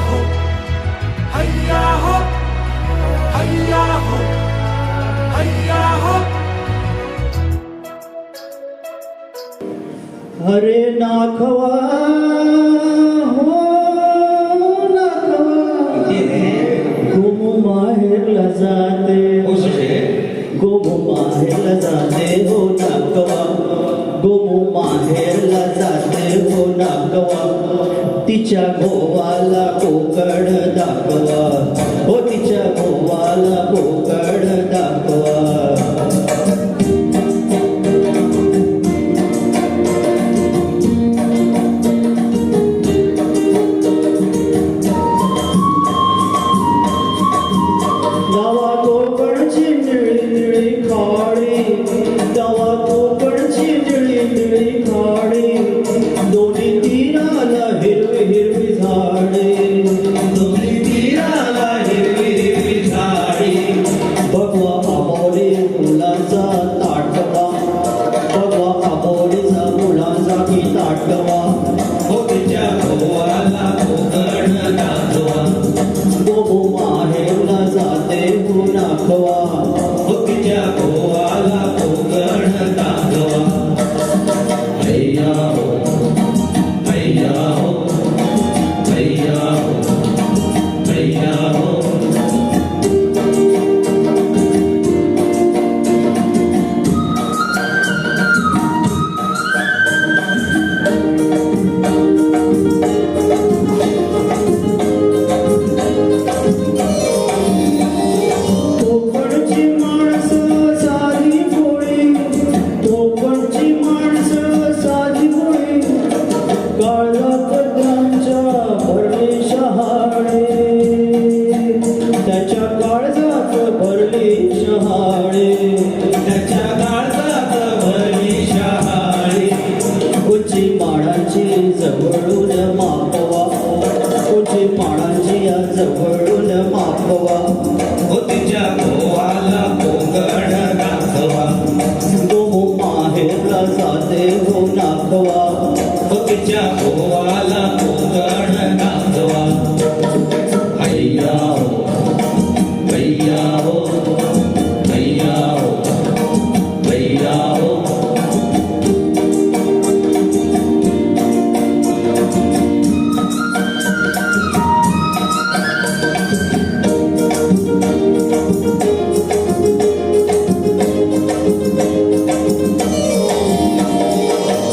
हो हैया हो हैया हो हैया हो। अरे नाखवा हो नाखवा गोमू माहेरला जाते गोमू माहेरला जाते हो नाखवा गोमू माहेरला जाते हो नाखवा तिच्या गोवाला कोकण दाखवा हो तिच्या गोवाला कोकण दाखवा। गावा कोकणची निळी निळी खाडी गावा कोकणची निळी निळी खाडी दोन्ही तीराला हिरवी हिरवी झाडे दोन्ही तीराला हिरवी हिरवी झाडे। भगवा आंबोली मुलांचा ताटवा भगवा आंबोलीचा मुलांचा की ताटवा हो तिच्या गोवाला कोकण दाखवा गोमू माहेरला जाते हो नाखवा हो तिच्या गोवाला कोकण दाखवा। हैया हो हैया हो हैया हो हैया हो। कोकणची माणसं साधी भोळी कोकणची माणसं साधी भोळी काळजात त्यांच्या भरले शहाळे त्याच्या काळजात भरले शहाळे त्याच्या काळजात भरली शहाळे। उंची माडाची जवळून मापवा उंची माडाची या जवळून मापवा हो तिच्या गोवाला कोकण दाखवा गोमू माहेरला जाते हो नाखवा हो तिच्या गोवाला कोकण दाखवा। हैया हो हैया हो हैया हो हैया हो।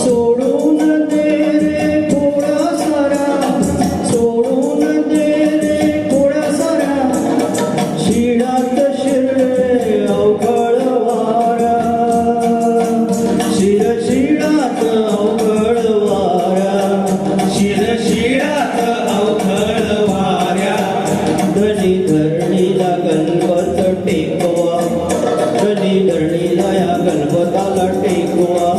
सोडून दे रे थोडा सारा सोडून दे रे थोडा सारा शिडात शिरले अवघड वारा शिडात अवघड वारा शिडात अवघड वाऱ्या। धनी धरणीला गणपत टेकवा धनी धरणीला या गणपताला टेकवा